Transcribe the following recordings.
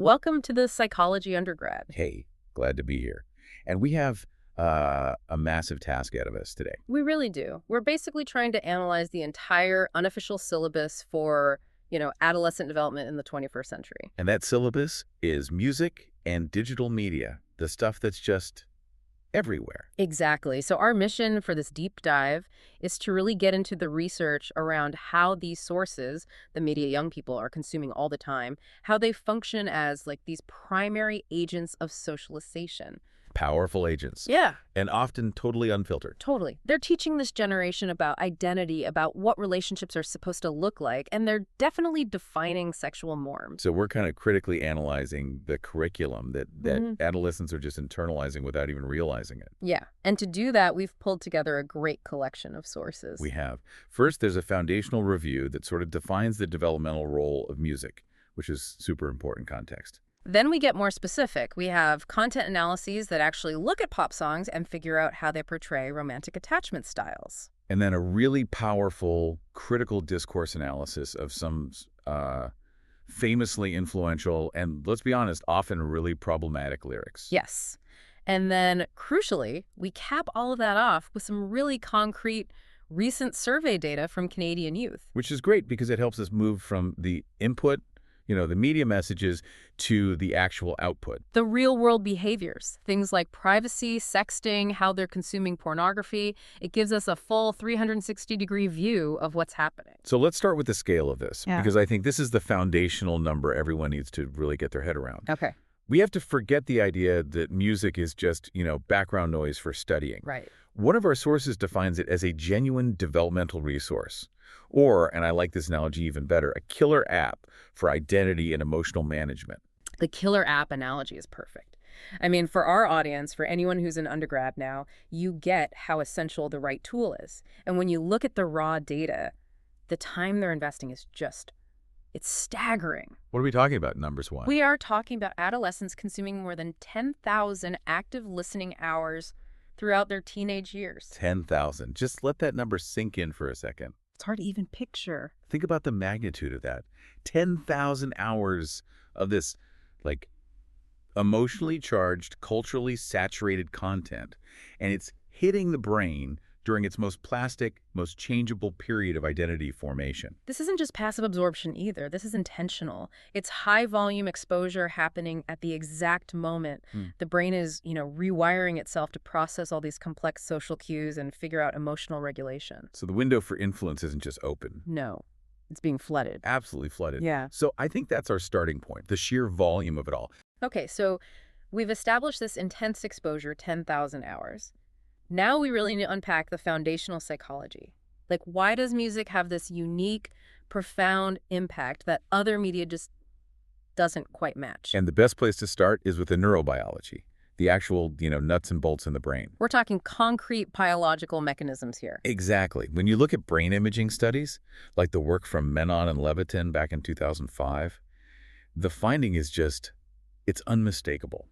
Welcome to the Psychology Undergrad. Hey, glad to be here. And we have a massive task ahead of us today. We really do. We're basically trying to analyze the entire unofficial syllabus for, adolescent development in the 21st century. And that syllabus is music and digital media, the stuff that's just everywhere. Exactly. So our mission for this deep dive is to really get into the research around how these sources, the media young people are consuming all the time, how they function as like these primary agents of socialization. Powerful agents. Yeah. And often totally unfiltered. Totally. They're teaching this generation about identity, about what relationships are supposed to look like, and they're definitely defining sexual norms. So we're kind of critically analyzing the curriculum that adolescents are just internalizing without even realizing it. Yeah. And to do that, we've pulled together a great collection of sources. We have. First, there's a foundational review that sort of defines the developmental role of music, which is super important context. Then we get more specific. We have content analyses that actually look at pop songs and figure out how they portray romantic attachment styles. And then a really powerful critical discourse analysis of some famously influential and, let's be honest, often really problematic lyrics. Yes. And then, crucially, we cap all of that off with some really concrete recent survey data from Canadian youth. Which is great because it helps us move from the input, the media messages, to the actual output. The real-world behaviors, things like privacy, sexting, how they're consuming pornography. It gives us a full 360-degree view of what's happening. So let's start with the scale of this, Yeah. because I think this is the foundational number everyone needs to really get their head around. Okay. We have to forget the idea that music is just, background noise for studying. Right. One of our sources defines it as a genuine developmental resource. Or, and I like this analogy even better, a killer app for identity and emotional management. The killer app analogy is perfect. I mean, for our audience, for anyone who's an undergrad now, you get how essential the right tool is. And when you look at the raw data, the time they're investing is it's staggering. What are we talking about, numbers one? We are talking about adolescents consuming more than 10,000 active listening hours throughout their teenage years. 10,000. Just let that number sink in for a second. It's hard to even picture. Think about the magnitude of that. 10,000 hours of this, emotionally charged, culturally saturated content. And it's hitting the brain during its most plastic, most changeable period of identity formation. This isn't just passive absorption either. This is intentional. It's high-volume exposure happening at the exact moment. The brain is, rewiring itself to process all these complex social cues and figure out emotional regulation. So the window for influence isn't just open. No, it's being flooded. Absolutely flooded. Yeah. So I think that's our starting point, the sheer volume of it all. Okay, so we've established this intense exposure, 10,000 hours. Now we really need to unpack the foundational psychology. Like, why does music have this unique, profound impact that other media just doesn't quite match? And the best place to start is with the neurobiology, the actual, nuts and bolts in the brain. We're talking concrete biological mechanisms here. Exactly. When you look at brain imaging studies, like the work from Menon and Levitin back in 2005, the finding is it's unmistakable.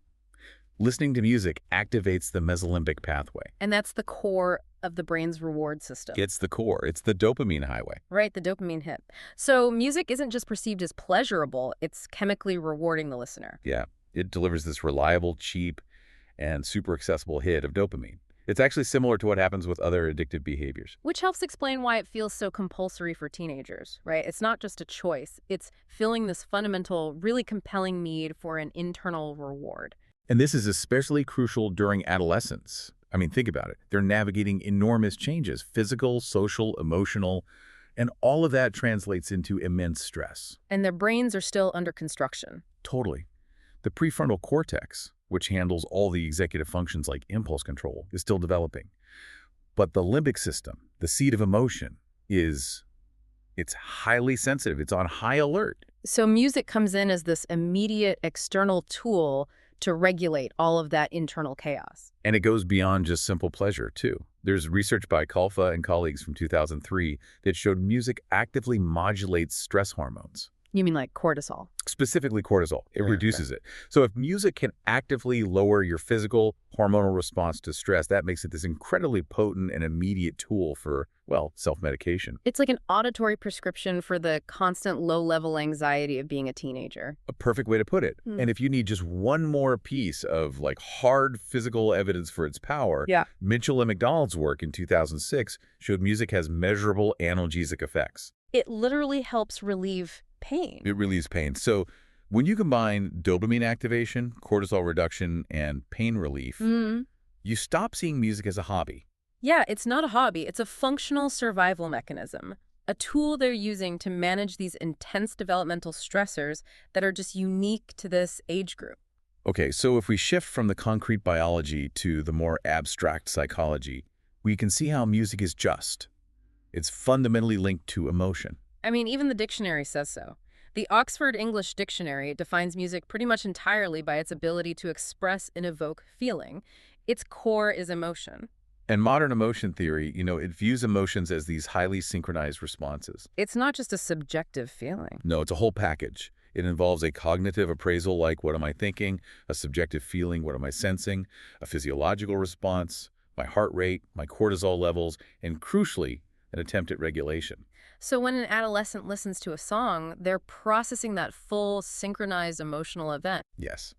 Listening to music activates the mesolimbic pathway. And that's the core of the brain's reward system. It's the core. It's the dopamine highway. Right, the dopamine hit. So music isn't just perceived as pleasurable, it's chemically rewarding the listener. Yeah. It delivers this reliable, cheap, and super accessible hit of dopamine. It's actually similar to what happens with other addictive behaviors. Which helps explain why it feels so compulsory for teenagers, right? It's not just a choice. It's filling this fundamental, really compelling need for an internal reward. And this is especially crucial during adolescence. I mean, think about it. They're navigating enormous changes, physical, social, emotional, and all of that translates into immense stress. And their brains are still under construction. Totally. The prefrontal cortex, which handles all the executive functions like impulse control, is still developing. But the limbic system, the seat of emotion, it's highly sensitive. It's on high alert. So music comes in as this immediate external tool to regulate all of that internal chaos. And it goes beyond just simple pleasure, too. There's research by Kalfa and colleagues from 2003 that showed music actively modulates stress hormones. You mean like cortisol? Specifically cortisol. It Right, reduces it. So if music can actively lower your physical hormonal response to stress, that makes it this incredibly potent and immediate tool for well, self-medication. It's like an auditory prescription for the constant low-level anxiety of being a teenager. A perfect way to put it. Hmm. And if you need just one more piece of like hard physical evidence for its power, Yeah. Mitchell and McDonald's work in 2006 showed music has measurable analgesic effects. It literally helps relieve pain. It relieves pain. So when you combine dopamine activation, cortisol reduction, and pain relief, you stop seeing music as a hobby. Yeah, it's not a hobby. It's a functional survival mechanism, a tool they're using to manage these intense developmental stressors that are just unique to this age group. Okay, so if we shift from the concrete biology to the more abstract psychology, we can see how music is just. It's fundamentally linked to emotion. I mean, even the dictionary says so. The Oxford English Dictionary defines music pretty much entirely by its ability to express and evoke feeling. Its core is emotion. And modern emotion theory, it views emotions as these highly synchronized responses. It's not just a subjective feeling. No, it's a whole package. It involves a cognitive appraisal like, what am I thinking? A subjective feeling, what am I sensing? A physiological response, my heart rate, my cortisol levels, and crucially, an attempt at regulation. So when an adolescent listens to a song, they're processing that full synchronized emotional event. Yes.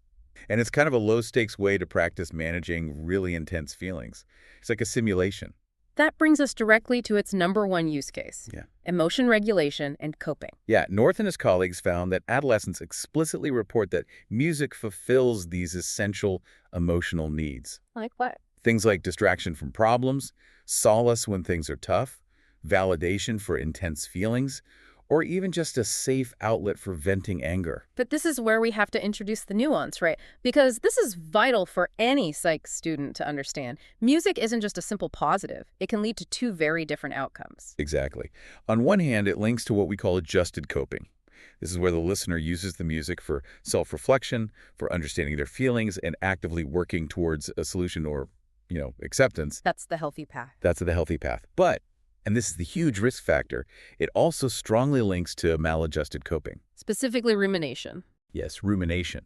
And it's kind of a low-stakes way to practice managing really intense feelings. It's like a simulation. That brings us directly to its #1 use case. Yeah. Emotion regulation and coping. Yeah, North and his colleagues found that adolescents explicitly report that music fulfills these essential emotional needs. Like what? Things like distraction from problems, solace when things are tough, validation for intense feelings, or even just a safe outlet for venting anger. But this is where we have to introduce the nuance, right? Because this is vital for any psych student to understand. Music isn't just a simple positive. It can lead to two very different outcomes. Exactly. On one hand, it links to what we call adjusted coping. This is where the listener uses the music for self-reflection, for understanding their feelings, and actively working towards a solution or, acceptance. That's the healthy path. That's the healthy path. But, and this is the huge risk factor, it also strongly links to maladjusted coping. Specifically rumination. Yes, rumination,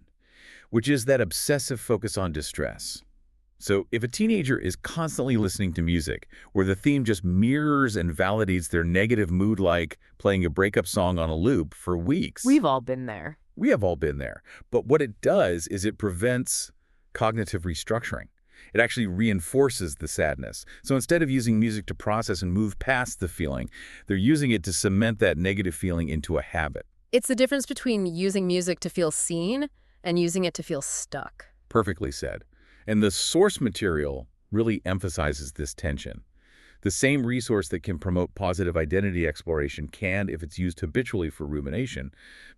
which is that obsessive focus on distress. So if a teenager is constantly listening to music where the theme just mirrors and validates their negative mood, like playing a breakup song on a loop for weeks. We've all been there. We have all been there. But what it does is it prevents cognitive restructuring. It actually reinforces the sadness. So instead of using music to process and move past the feeling, they're using it to cement that negative feeling into a habit. It's the difference between using music to feel seen and using it to feel stuck. Perfectly said. And the source material really emphasizes this tension. The same resource that can promote positive identity exploration can, if it's used habitually for rumination,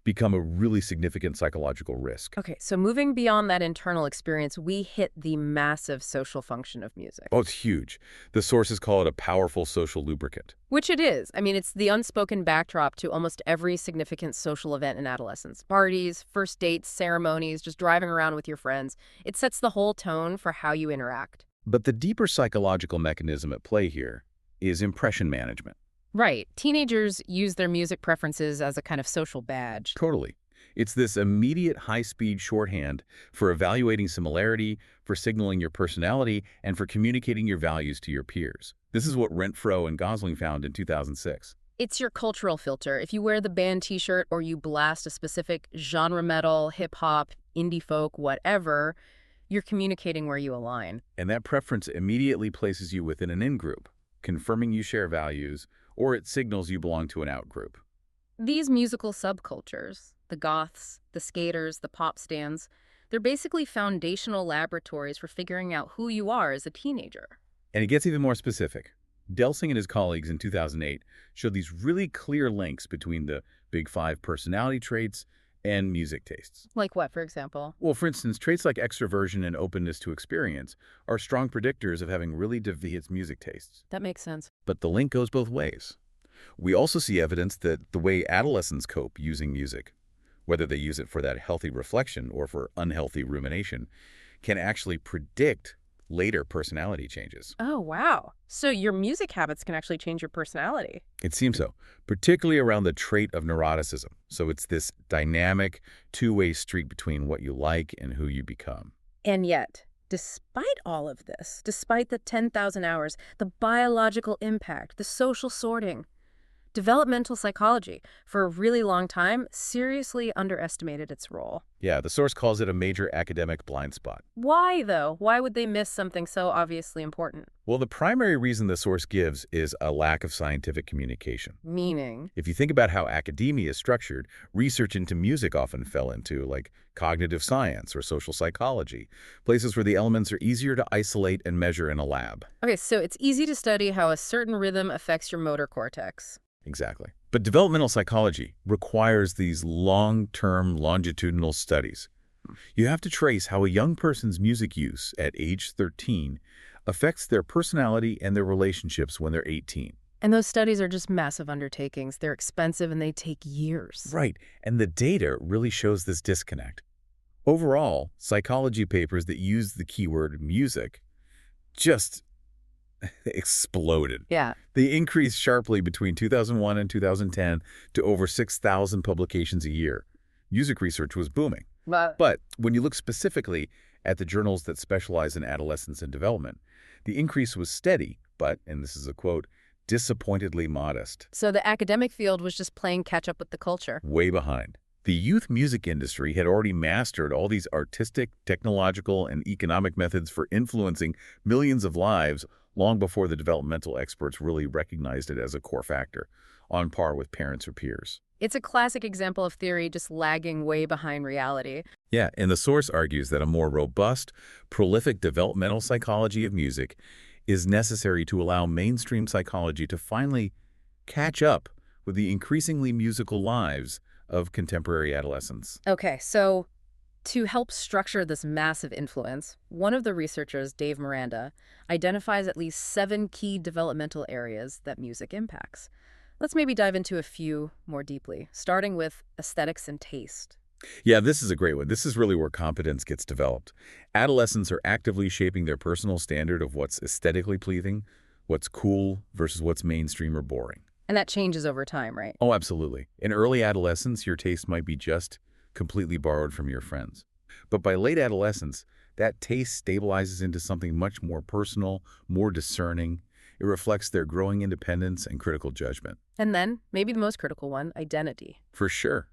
become a really significant psychological risk. Okay, so moving beyond that internal experience, we hit the massive social function of music. Oh, it's huge. The sources call it a powerful social lubricant. Which it is. I mean, it's the unspoken backdrop to almost every significant social event in adolescence. Parties, first dates, ceremonies, just driving around with your friends. It sets the whole tone for how you interact. But the deeper psychological mechanism at play here is impression management. Right. Teenagers use their music preferences as a kind of social badge. Totally. It's this immediate high-speed shorthand for evaluating similarity, for signaling your personality, and for communicating your values to your peers. This is what Renfro and Gosling found in 2006. It's your cultural filter. If you wear the band t-shirt or you blast a specific genre metal, hip-hop, indie folk, whatever, you're communicating where you align. And that preference immediately places you within an in-group, confirming you share values, or it signals you belong to an out-group. These musical subcultures, the goths, the skaters, the pop stans, they're basically foundational laboratories for figuring out who you are as a teenager. And it gets even more specific. Delsing and his colleagues in 2008 showed these really clear links between the Big Five personality traits and music tastes. Like what, for example? Well, for instance, traits like extroversion and openness to experience are strong predictors of having really deviant music tastes. That makes sense. But the link goes both ways. We also see evidence that the way adolescents cope using music, whether they use it for that healthy reflection or for unhealthy rumination, can actually predict later personality changes. Oh, wow. So your music habits can actually change your personality. It seems so, particularly around the trait of neuroticism. So it's this dynamic, two-way street between what you like and who you become. And yet, despite all of this, despite the 10,000 hours, the biological impact, the social sorting, developmental psychology, for a really long time, seriously underestimated its role. Yeah, the source calls it a major academic blind spot. Why, though? Why would they miss something so obviously important? Well, the primary reason the source gives is a lack of scientific communication. Meaning? If you think about how academia is structured, research into music often fell into, like, cognitive science or social psychology, places where the elements are easier to isolate and measure in a lab. Okay, so it's easy to study how a certain rhythm affects your motor cortex. Exactly. But developmental psychology requires these long-term longitudinal studies. You have to trace how a young person's music use at age 13 affects their personality and their relationships when they're 18. And those studies are just massive undertakings. They're expensive and they take years. Right, and the data really shows this disconnect. Overall, psychology papers that use the keyword music just exploded. Yeah. They increased sharply between 2001 and 2010 to over 6,000 publications a year. Music research was booming. But when you look specifically at the journals that specialize in adolescence and development, the increase was steady, but, and this is a quote, disappointingly modest. So the academic field was just playing catch up with the culture. Way behind. The youth music industry had already mastered all these artistic, technological, and economic methods for influencing millions of lives long before the developmental experts really recognized it as a core factor, on par with parents or peers. It's a classic example of theory just lagging way behind reality. Yeah, and the source argues that a more robust, prolific developmental psychology of music is necessary to allow mainstream psychology to finally catch up with the increasingly musical lives of contemporary adolescents. Okay, so to help structure this massive influence, one of the researchers, Dave Miranda, identifies at least 7 key developmental areas that music impacts. Let's maybe dive into a few more deeply, starting with aesthetics and taste. Yeah, this is a great one. This is really where competence gets developed. Adolescents are actively shaping their personal standard of what's aesthetically pleasing, what's cool versus what's mainstream or boring. And that changes over time, right? Oh, absolutely. In early adolescence, your taste might be just completely borrowed from your friends. But by late adolescence, that taste stabilizes into something much more personal, more discerning. It reflects their growing independence and critical judgment. And then, maybe the most critical one, identity. For sure.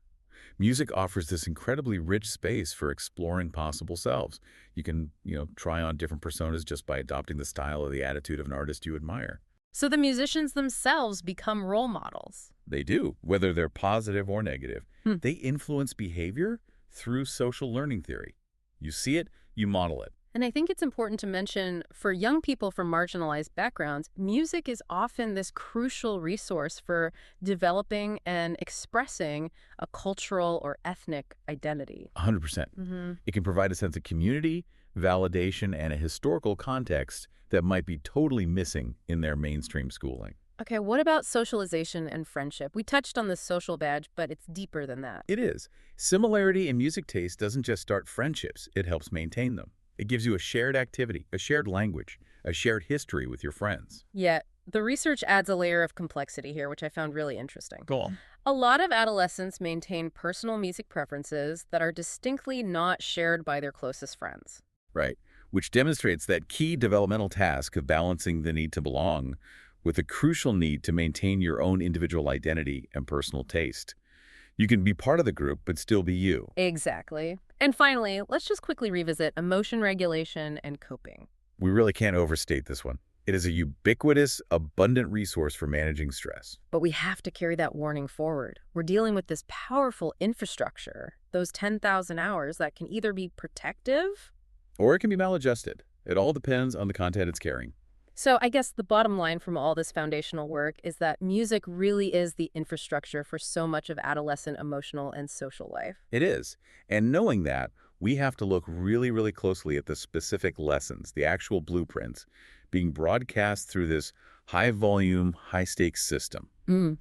Music offers this incredibly rich space for exploring possible selves. You can, try on different personas just by adopting the style or the attitude of an artist you admire. So the musicians themselves become role models. They do, whether they're positive or negative. They influence behavior through social learning theory. You see it, you model it. And I think it's important to mention, for young people from marginalized backgrounds, music is often this crucial resource for developing and expressing a cultural or ethnic identity. 100%. It can provide a sense of community, validation, and a historical context that might be totally missing in their mainstream schooling. Okay, what about socialization and friendship? We touched on the social badge, but it's deeper than that. It is. Similarity in music taste doesn't just start friendships, it helps maintain them. It gives you a shared activity, a shared language, a shared history with your friends. Yet, the research adds a layer of complexity here, which I found really interesting. Go on. A lot of adolescents maintain personal music preferences that are distinctly not shared by their closest friends. Right, which demonstrates that key developmental task of balancing the need to belong with the crucial need to maintain your own individual identity and personal taste. You can be part of the group, but still be you. Exactly. And finally, let's just quickly revisit emotion regulation and coping. We really can't overstate this one. It is a ubiquitous, abundant resource for managing stress. But we have to carry that warning forward. We're dealing with this powerful infrastructure, those 10,000 hours that can either be protective, or it can be maladjusted. It all depends on the content it's carrying. So I guess the bottom line from all this foundational work is that music really is the infrastructure for so much of adolescent emotional and social life. It is. And knowing that, we have to look really, really closely at the specific lessons, the actual blueprints, being broadcast through this high-volume, high-stakes system,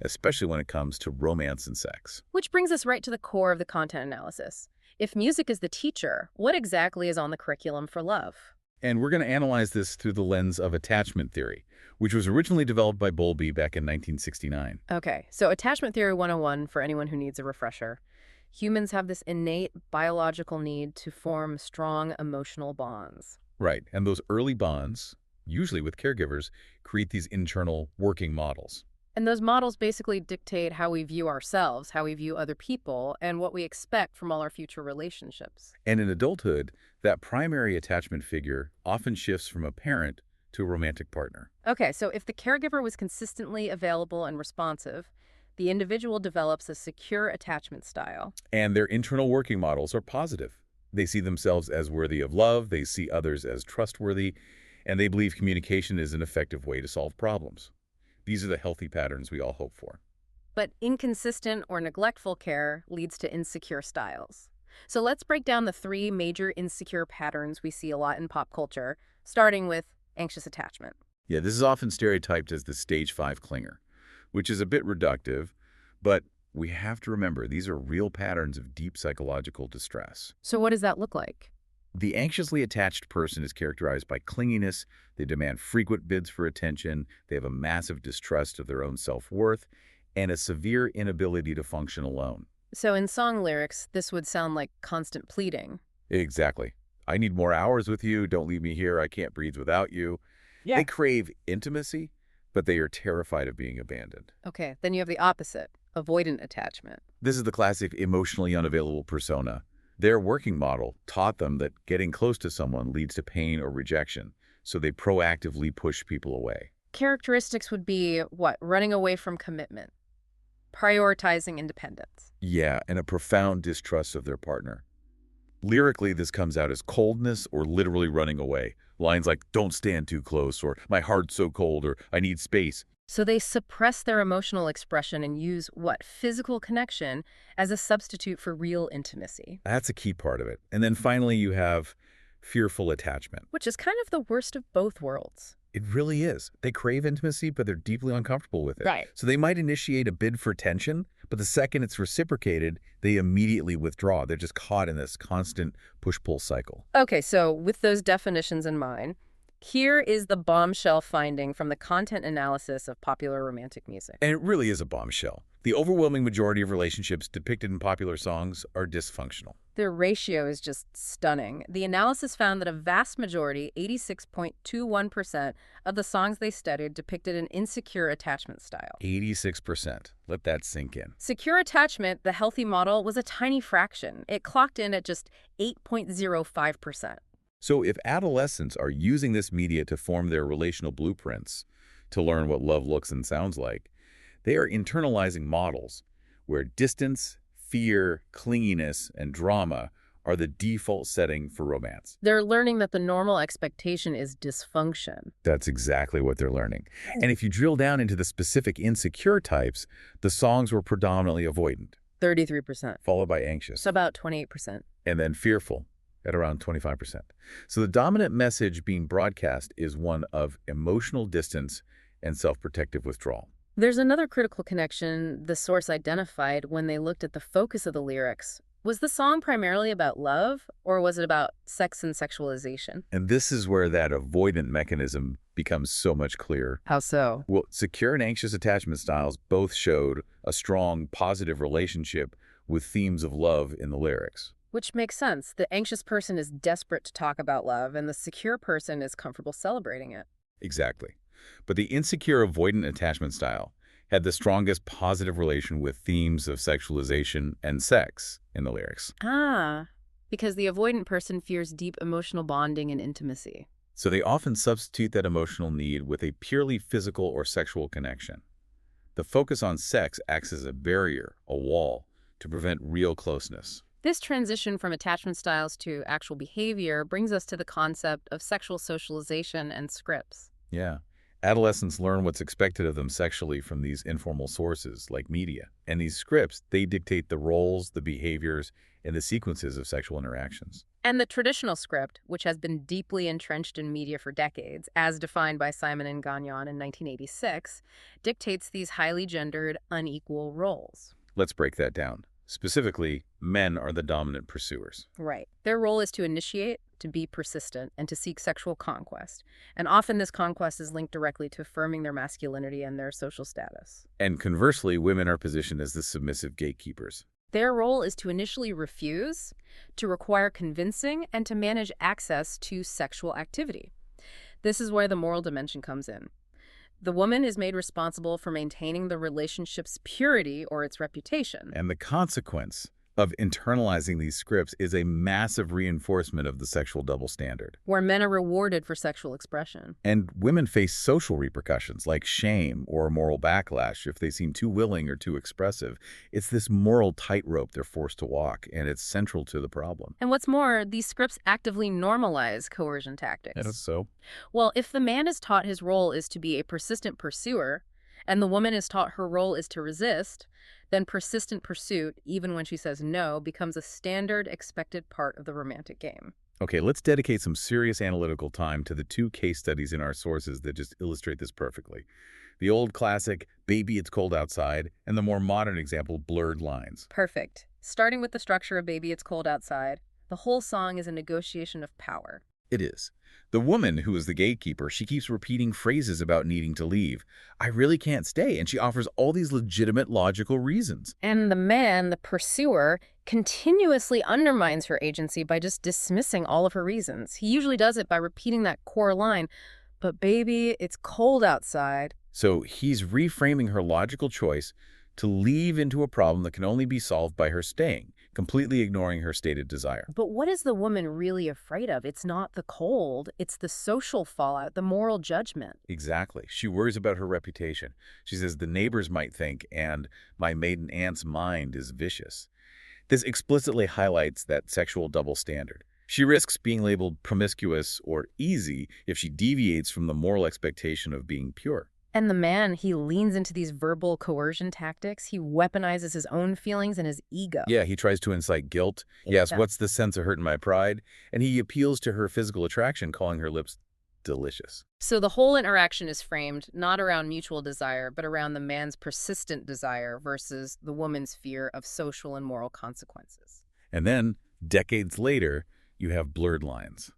especially when it comes to romance and sex. Which brings us right to the core of the content analysis. If music is the teacher, what exactly is on the curriculum for love? And we're going to analyze this through the lens of attachment theory, which was originally developed by Bowlby back in 1969. Okay, so attachment theory 101 for anyone who needs a refresher. Humans have this innate biological need to form strong emotional bonds. Right. And those early bonds, usually with caregivers, create these internal working models. And those models basically dictate how we view ourselves, how we view other people, and what we expect from all our future relationships. And in adulthood, that primary attachment figure often shifts from a parent to a romantic partner. Okay, so if the caregiver was consistently available and responsive, the individual develops a secure attachment style. And their internal working models are positive. They see themselves as worthy of love, they see others as trustworthy, and they believe communication is an effective way to solve problems. These are the healthy patterns we all hope for. But inconsistent or neglectful care leads to insecure styles. So let's break down the three major insecure patterns we see a lot in pop culture, starting with anxious attachment. Yeah, this is often stereotyped as the stage 5 clinger, which is a bit reductive, but we have to remember these are real patterns of deep psychological distress. So what does that look like? The anxiously attached person is characterized by clinginess, they demand frequent bids for attention, they have a massive distrust of their own self-worth, and a severe inability to function alone. So in song lyrics, this would sound like constant pleading. Exactly. I need more hours with you, don't leave me here, I can't breathe without you. Yeah. They crave intimacy, but they are terrified of being abandoned. Okay, then you have the opposite, avoidant attachment. This is the classic emotionally unavailable persona. Their working model taught them that getting close to someone leads to pain or rejection, so they proactively push people away. Characteristics would be what? Running away from commitment, prioritizing independence. Yeah, and a profound distrust of their partner. Lyrically, this comes out as coldness or literally running away. Lines like, don't stand too close, or my heart's so cold, or I need space. So they suppress their emotional expression and use what? Physical connection as a substitute for real intimacy. That's a key part of it. And then finally, you have fearful attachment. Which is kind of the worst of both worlds. It really is. They crave intimacy, but they're deeply uncomfortable with it. Right. So they might initiate a bid for attention, but the second it's reciprocated, they immediately withdraw. They're just caught in this constant push-pull cycle. Okay, so with those definitions in mind, here is the bombshell finding from the content analysis of popular romantic music. And it really is a bombshell. The overwhelming majority of relationships depicted in popular songs are dysfunctional. Their ratio is just stunning. The analysis found that a vast majority, 86.21%, of the songs they studied depicted an insecure attachment style. 86%. Let that sink in. Secure attachment, the healthy model, was a tiny fraction. It clocked in at just 8.05%. So if adolescents are using this media to form their relational blueprints, to learn what love looks and sounds like, they are internalizing models where distance, fear, clinginess, and drama are the default setting for romance. They're learning that the normal expectation is dysfunction. That's exactly what they're learning. And if you drill down into the specific insecure types, the songs were predominantly avoidant, 33%. followed by anxious, So about 28%. and then fearful at around 25%. So the dominant message being broadcast is one of emotional distance and self-protective withdrawal. There's another critical connection the source identified when they looked at the focus of the lyrics. Was the song primarily about love, or was it about sex and sexualization? And this is where that avoidant mechanism becomes so much clearer. How so? Well, secure and anxious attachment styles both showed a strong, positive relationship with themes of love in the lyrics. Which makes sense. The anxious person is desperate to talk about love, and the secure person is comfortable celebrating it. Exactly. But the insecure avoidant attachment style had the strongest positive relation with themes of sexualization and sex in the lyrics. Ah, because the avoidant person fears deep emotional bonding and intimacy. So they often substitute that emotional need with a purely physical or sexual connection. The focus on sex acts as a barrier, a wall, to prevent real closeness. This transition from attachment styles to actual behavior brings us to the concept of sexual socialization and scripts. Yeah. Adolescents learn what's expected of them sexually from these informal sources, like media. And these scripts, they dictate the roles, the behaviors, and the sequences of sexual interactions. And the traditional script, which has been deeply entrenched in media for decades, as defined by Simon and Gagnon in 1986, dictates these highly gendered, unequal roles. Let's break that down. Specifically, men are the dominant pursuers. Right. Their role is to initiate, to be persistent, and to seek sexual conquest. And often this conquest is linked directly to affirming their masculinity and their social status. And conversely, women are positioned as the submissive gatekeepers. Their role is to initially refuse, to require convincing, and to manage access to sexual activity. This is where the moral dimension comes in. The woman is made responsible for maintaining the relationship's purity or its reputation. And the consequence of internalizing these scripts is a massive reinforcement of the sexual double standard. Where men are rewarded for sexual expression. And women face social repercussions like shame or moral backlash if they seem too willing or too expressive. It's this moral tightrope they're forced to walk, and it's central to the problem. And what's more, these scripts actively normalize coercion tactics. And so? Well, if the man is taught his role is to be a persistent pursuer, and the woman is taught her role is to resist, then persistent pursuit, even when she says no, becomes a standard expected part of the romantic game. Okay, let's dedicate some serious analytical time to the two case studies in our sources that just illustrate this perfectly. The old classic, Baby It's Cold Outside, and the more modern example, Blurred Lines. Perfect. Starting with the structure of Baby It's Cold Outside, the whole song is a negotiation of power. It is. The woman, who is the gatekeeper, she keeps repeating phrases about needing to leave. I really can't stay, and she offers all these legitimate, logical reasons. And the man, the pursuer, continuously undermines her agency by just dismissing all of her reasons. He usually does it by repeating that core line, but baby, it's cold outside. So he's reframing her logical choice to leave into a problem that can only be solved by her staying, completely ignoring her stated desire. But what is the woman really afraid of? It's not the cold, it's the social fallout, the moral judgment. Exactly. She worries about her reputation. She says the neighbors might think, and my maiden aunt's mind is vicious. This explicitly highlights that sexual double standard. She risks being labeled promiscuous or easy if she deviates from the moral expectation of being pure. And the man, he leans into these verbal coercion tactics. He weaponizes his own feelings and his ego. Yeah, he tries to incite guilt. Yes, what's the sense of hurting my pride? And he appeals to her physical attraction, calling her lips delicious. So the whole interaction is framed not around mutual desire, but around the man's persistent desire versus the woman's fear of social and moral consequences. And then, decades later, you have Blurred Lines.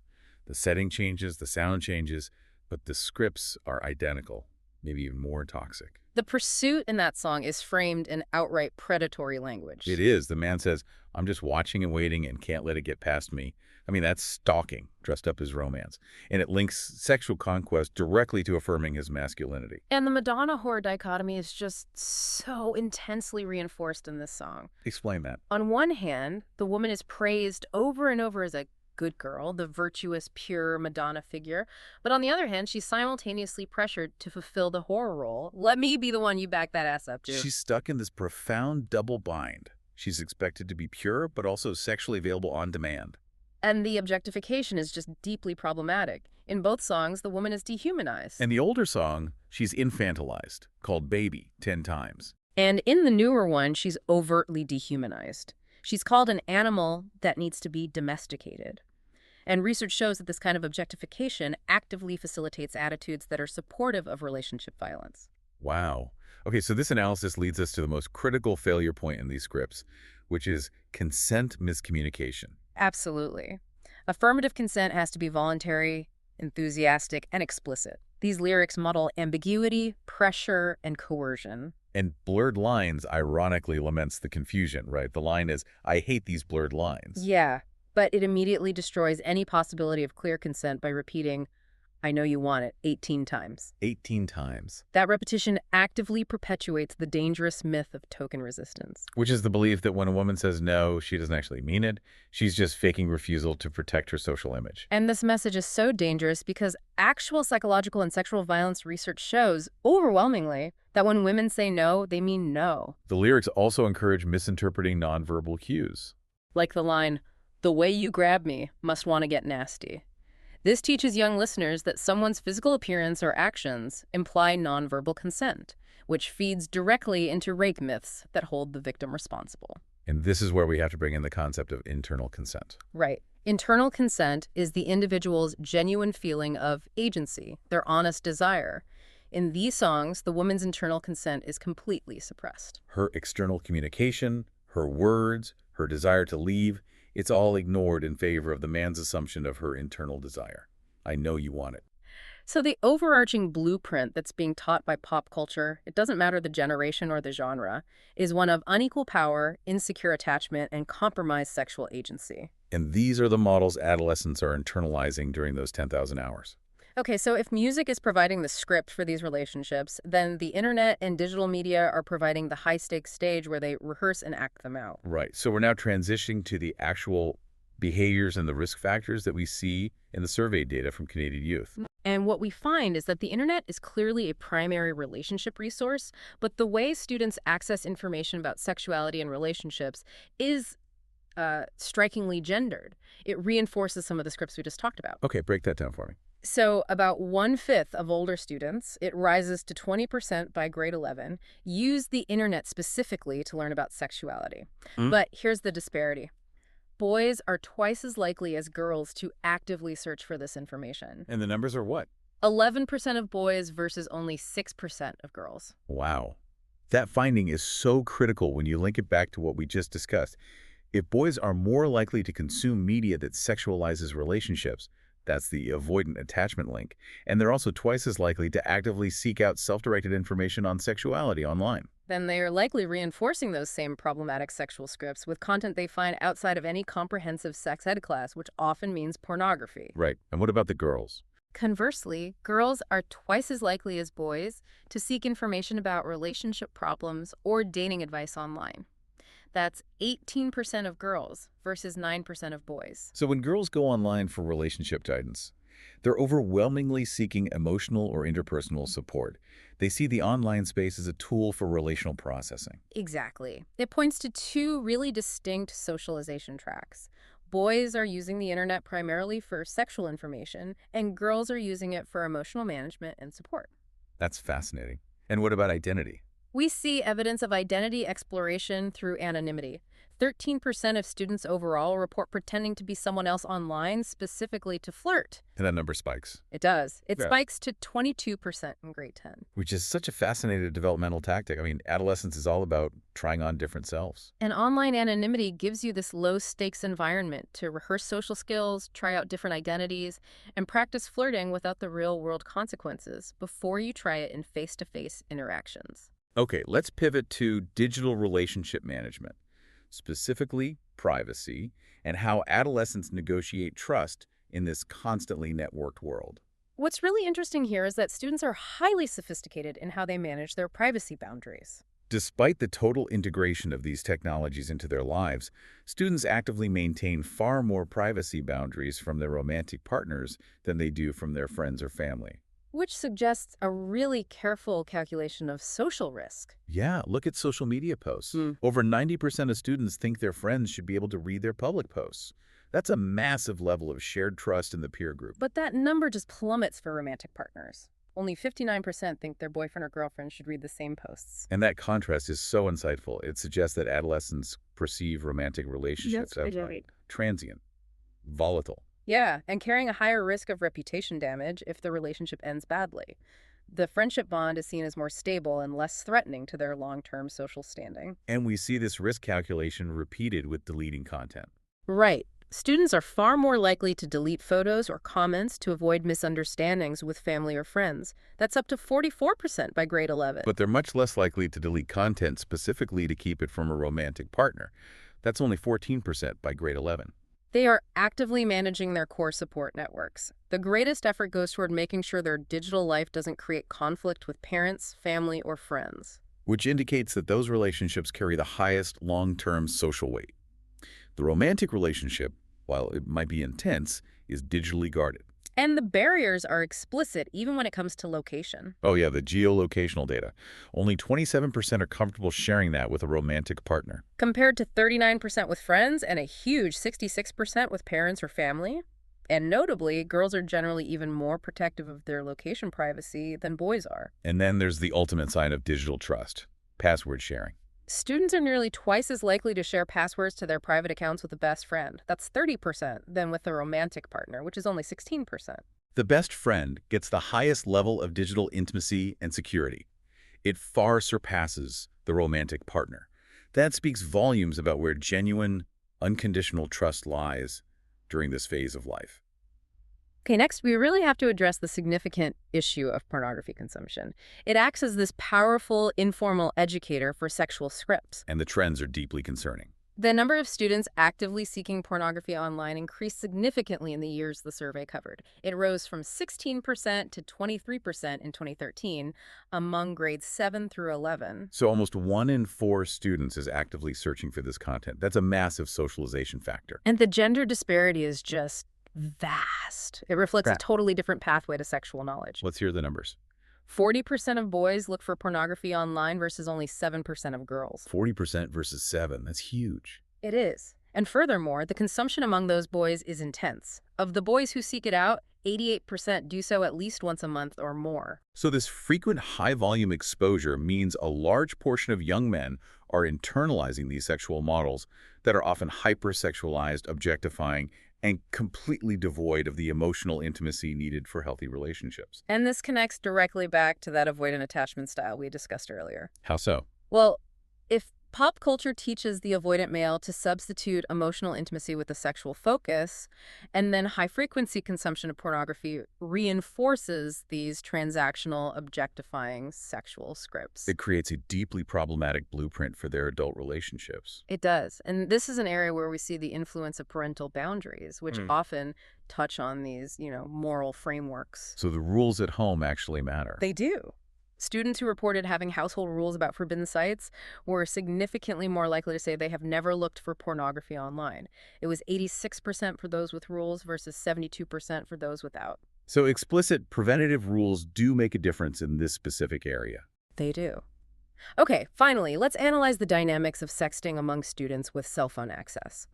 The setting changes, the sound changes, but the scripts are identical. Maybe even more toxic. The pursuit in that song is framed in outright predatory language. It is. The man says, I'm just watching and waiting and can't let it get past me. I mean, that's stalking, dressed up as romance. And it links sexual conquest directly to affirming his masculinity. And the Madonna-whore dichotomy is just so intensely reinforced in this song. Explain that. On one hand, the woman is praised over and over as a good girl, the virtuous, pure Madonna figure. But on the other hand, she's simultaneously pressured to fulfill the horror role. Let me be the one you back that ass up to. She's stuck in this profound double bind. She's expected to be pure, but also sexually available on demand. And the objectification is just deeply problematic. In both songs, the woman is dehumanized. In the older song, she's infantilized, called baby 10 times. And in the newer one, she's overtly dehumanized. She's called an animal that needs to be domesticated. And research shows that this kind of objectification actively facilitates attitudes that are supportive of relationship violence. Wow. Okay, so this analysis leads us to the most critical failure point in these scripts, which is consent miscommunication. Absolutely. Affirmative consent has to be voluntary, enthusiastic, and explicit. These lyrics model ambiguity, pressure, and coercion. And Blurred Lines ironically laments the confusion, right? The line is, I hate these blurred lines. Yeah, but it immediately destroys any possibility of clear consent by repeating, I know you want it, 18 times. 18 times. That repetition actively perpetuates the dangerous myth of token resistance. Which is the belief that when a woman says no, she doesn't actually mean it. She's just faking refusal to protect her social image. And this message is so dangerous because actual psychological and sexual violence research shows, overwhelmingly, that when women say no, they mean no. The lyrics also encourage misinterpreting nonverbal cues. Like the line, the way you grab me must want to get nasty. This teaches young listeners that someone's physical appearance or actions imply nonverbal consent, which feeds directly into rape myths that hold the victim responsible. And this is where we have to bring in the concept of internal consent. Right. Internal consent is the individual's genuine feeling of agency, their honest desire. In these songs, the woman's internal consent is completely suppressed. Her external communication, her words, her desire to leave, it's all ignored in favor of the man's assumption of her internal desire. I know you want it. So the overarching blueprint that's being taught by pop culture, it doesn't matter the generation or the genre, is one of unequal power, insecure attachment, and compromised sexual agency. And these are the models adolescents are internalizing during those 10,000 hours. Okay, so if music is providing the script for these relationships, then the internet and digital media are providing the high-stakes stage where they rehearse and act them out. Right. So we're now transitioning to the actual behaviors and the risk factors that we see in the survey data from Canadian youth. And what we find is that the internet is clearly a primary relationship resource, but the way students access information about sexuality and relationships is strikingly gendered. It reinforces some of the scripts we just talked about. Okay, break that down for me. So about 1/5 of older students, it rises to 20% by grade 11, use the internet specifically to learn about sexuality. Mm. But here's the disparity. Boys are twice as likely as girls to actively search for this information. And the numbers are what? 11% of boys versus only 6% of girls. Wow. That finding is so critical when you link it back to what we just discussed. If boys are more likely to consume media that sexualizes relationships, that's the avoidant attachment link, and they're also twice as likely to actively seek out self-directed information on sexuality online. Then they are likely reinforcing those same problematic sexual scripts with content they find outside of any comprehensive sex ed class, which often means pornography. Right. And what about the girls? Conversely, girls are twice as likely as boys to seek information about relationship problems or dating advice online. That's 18% of girls versus 9% of boys. So when girls go online for relationship guidance, they're overwhelmingly seeking emotional or interpersonal support. They see the online space as a tool for relational processing. Exactly. It points to two really distinct socialization tracks. Boys are using the internet primarily for sexual information, and girls are using it for emotional management and support. That's fascinating. And what about identity? We see evidence of identity exploration through anonymity. 13% of students overall report pretending to be someone else online, specifically to flirt. And that number spikes. It does. It Yeah. spikes to 22% in grade 10. Which is such a fascinating developmental tactic. I mean, adolescence is all about trying on different selves. And online anonymity gives you this low-stakes environment to rehearse social skills, try out different identities, and practice flirting without the real-world consequences before you try it in face-to-face interactions. Okay, let's pivot to digital relationship management, specifically privacy, and how adolescents negotiate trust in this constantly networked world. What's really interesting here is that students are highly sophisticated in how they manage their privacy boundaries. Despite the total integration of these technologies into their lives, students actively maintain far more privacy boundaries from their romantic partners than they do from their friends or family. Which suggests a really careful calculation of social risk. Yeah, look at social media posts. Hmm. Over 90% of students think their friends should be able to read their public posts. That's a massive level of shared trust in the peer group. But that number just plummets for romantic partners. Only 59% think their boyfriend or girlfriend should read the same posts. And that contrast is so insightful. It suggests that adolescents perceive romantic relationships as transient, volatile. Yeah, and carrying a higher risk of reputation damage if the relationship ends badly. The friendship bond is seen as more stable and less threatening to their long-term social standing. And we see this risk calculation repeated with deleting content. Right. Students are far more likely to delete photos or comments to avoid misunderstandings with family or friends. That's up to 44% by grade 11. But they're much less likely to delete content specifically to keep it from a romantic partner. That's only 14% by grade 11. They are actively managing their core support networks. The greatest effort goes toward making sure their digital life doesn't create conflict with parents, family, or friends. Which indicates that those relationships carry the highest long-term social weight. The romantic relationship, while it might be intense, is digitally guarded. And the barriers are explicit even when it comes to location. Oh yeah, the geolocational data. Only 27% are comfortable sharing that with a romantic partner. Compared to 39% with friends and a huge 66% with parents or family. And notably, girls are generally even more protective of their location privacy than boys are. And then there's the ultimate sign of digital trust, password sharing. Students are nearly twice as likely to share passwords to their private accounts with a best friend. That's 30% than with a romantic partner, which is only 16%. The best friend gets the highest level of digital intimacy and security. It far surpasses the romantic partner. That speaks volumes about where genuine, unconditional trust lies during this phase of life. Okay, next, we really have to address the significant issue of pornography consumption. It acts as this powerful, informal educator for sexual scripts. And the trends are deeply concerning. The number of students actively seeking pornography online increased significantly in the years the survey covered. It rose from 16% to 23% in 2013 among grades 7 through 11. So almost 1 in 4 students is actively searching for this content. That's a massive socialization factor. And the gender disparity is just vast. It reflects a Right. totally different pathway to sexual knowledge. Let's hear the numbers. 40% of boys look for pornography online versus only 7% of girls. 40% versus 7. That's huge. It is. And furthermore, the consumption among those boys is intense. Of the boys who seek it out, 88% do so at least once a month or more. So this frequent high-volume exposure means a large portion of young men are internalizing these sexual models that are often hypersexualized, objectifying, and completely devoid of the emotional intimacy needed for healthy relationships. And this connects directly back to that avoidant attachment style we discussed earlier. How so? Well, if pop culture teaches the avoidant male to substitute emotional intimacy with a sexual focus, and then high-frequency consumption of pornography reinforces these transactional, objectifying sexual scripts. It creates a deeply problematic blueprint for their adult relationships. It does. And this is an area where we see the influence of parental boundaries, which often touch on these, moral frameworks. So the rules at home actually matter. They do. Students who reported having household rules about forbidden sites were significantly more likely to say they have never looked for pornography online. It was 86% for those with rules versus 72% for those without. So explicit preventative rules do make a difference in this specific area. They do. Okay, finally, let's analyze the dynamics of sexting among students with cell phone access.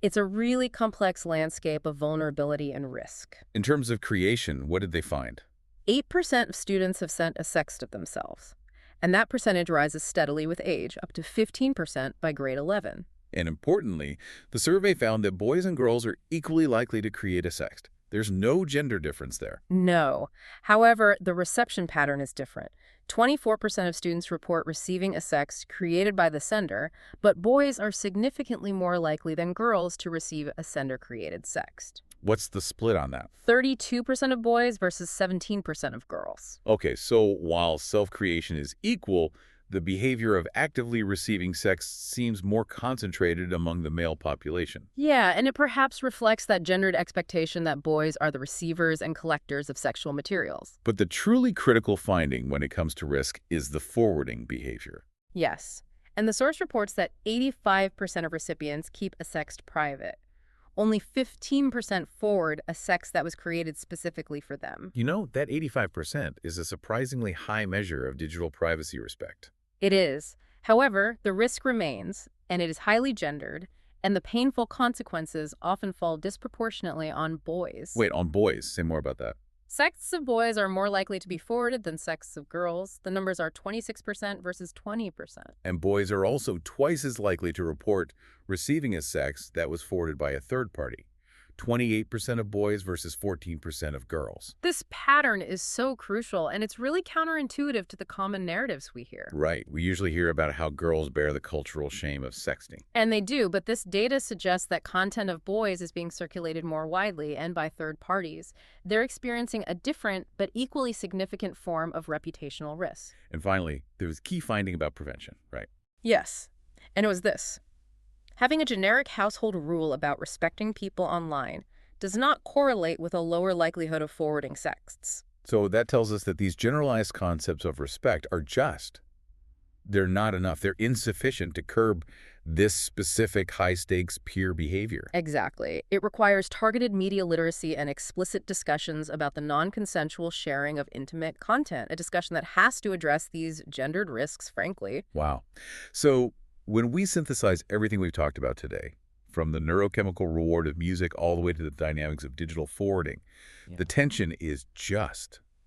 It's a really complex landscape of vulnerability and risk. In terms of creation, what did they find? 8% of students have sent a sext of themselves, and that percentage rises steadily with age, up to 15% by grade 11. And importantly, the survey found that boys and girls are equally likely to create a sext. There's no gender difference there. No. However, the reception pattern is different. 24% of students report receiving a sext created by the sender, but boys are significantly more likely than girls to receive a sender-created sext. What's the split on that? 32% of boys versus 17% of girls. Okay, so while self-creation is equal, the behavior of actively receiving sex seems more concentrated among the male population. Yeah, and it perhaps reflects that gendered expectation that boys are the receivers and collectors of sexual materials. But the truly critical finding when it comes to risk is the forwarding behavior. Yes, and the source reports that 85% of recipients keep a sext private. Only 15% forward a sext that was created specifically for them. You know, that 85% is a surprisingly high measure of digital privacy respect. It is. However, the risk remains, and it is highly gendered, and the painful consequences often fall disproportionately on boys. Wait, on boys, say more about that. Sexts of boys are more likely to be forwarded than sexts of girls. The numbers are 26% versus 20%. And boys are also twice as likely to report receiving a sext that was forwarded by a third party. 28% of boys versus 14% of girls. This pattern is so crucial, and it's really counterintuitive to the common narratives we hear. Right. We usually hear about how girls bear the cultural shame of sexting. And they do, but this data suggests that content of boys is being circulated more widely and by third parties. They're experiencing a different but equally significant form of reputational risk. And finally, there was a key finding about prevention, right? Yes, and it was this. Having a generic household rule about respecting people online does not correlate with a lower likelihood of forwarding sexts. So that tells us that these generalized concepts of respect are they're not enough. They're insufficient to curb this specific high-stakes peer behavior. Exactly. It requires targeted media literacy and explicit discussions about the non-consensual sharing of intimate content, a discussion that has to address these gendered risks, frankly. Wow. So when we synthesize everything we've talked about today, from the neurochemical reward of music all the way to the dynamics of digital forwarding, the tension is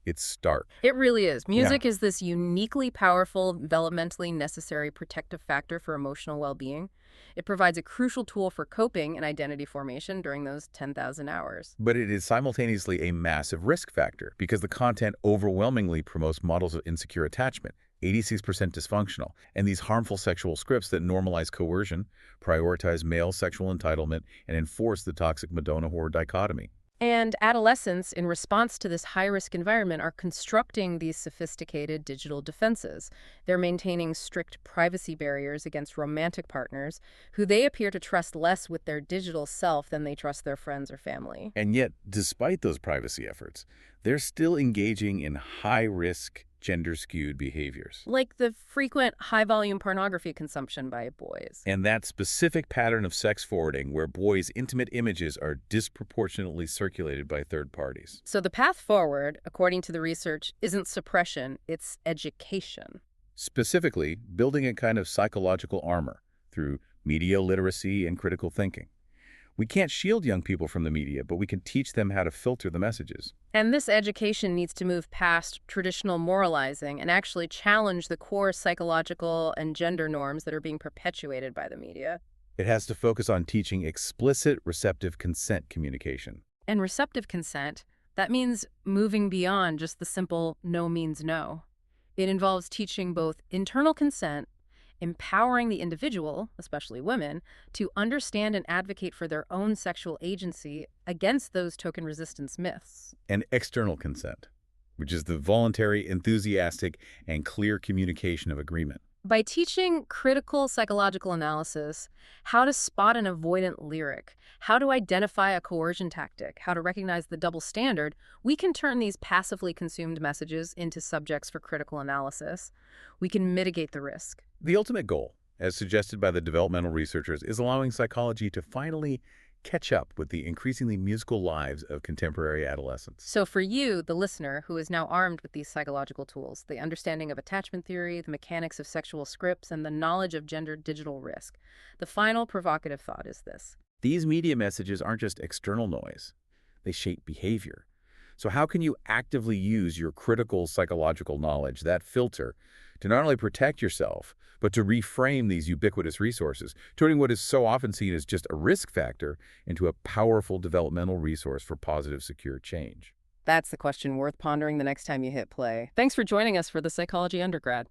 it's stark. It really is. Music is this uniquely powerful, developmentally necessary protective factor for emotional well-being. It provides a crucial tool for coping and identity formation during those 10,000 hours. But it is simultaneously a massive risk factor because the content overwhelmingly promotes models of insecure attachment, 86% dysfunctional, and these harmful sexual scripts that normalize coercion, prioritize male sexual entitlement, and enforce the toxic Madonna-whore dichotomy. And adolescents, in response to this high-risk environment, are constructing these sophisticated digital defenses. They're maintaining strict privacy barriers against romantic partners who they appear to trust less with their digital self than they trust their friends or family. And yet, despite those privacy efforts, they're still engaging in high-risk, gender-skewed behaviors. Like the frequent high-volume pornography consumption by boys. And that specific pattern of sex forwarding where boys' intimate images are disproportionately circulated by third parties. So the path forward, according to the research, isn't suppression, it's education. Specifically, building a kind of psychological armor through media literacy and critical thinking. We can't shield young people from the media, but we can teach them how to filter the messages. And this education needs to move past traditional moralizing and actually challenge the core psychological and gender norms that are being perpetuated by the media. It has to focus on teaching explicit receptive consent communication. And receptive consent, that means moving beyond just the simple no means no. It involves teaching both internal consent, empowering the individual, especially women, to understand and advocate for their own sexual agency against those token resistance myths. And external consent, which is the voluntary, enthusiastic, and clear communication of agreement. By teaching critical psychological analysis, how to spot an avoidant lyric, how to identify a coercion tactic, how to recognize the double standard, we can turn these passively consumed messages into subjects for critical analysis. We can mitigate the risk. The ultimate goal, as suggested by the developmental researchers, is allowing psychology to finally catch up with the increasingly musical lives of contemporary adolescents. So for you, the listener, who is now armed with these psychological tools, the understanding of attachment theory, the mechanics of sexual scripts, and the knowledge of gender digital risk, the final provocative thought is this. These media messages aren't just external noise. They shape behavior. So how can you actively use your critical psychological knowledge, that filter, to not only protect yourself, but to reframe these ubiquitous resources, turning what is so often seen as just a risk factor into a powerful developmental resource for positive, secure change? That's the question worth pondering the next time you hit play. Thanks for joining us for the Psychology Undergrad.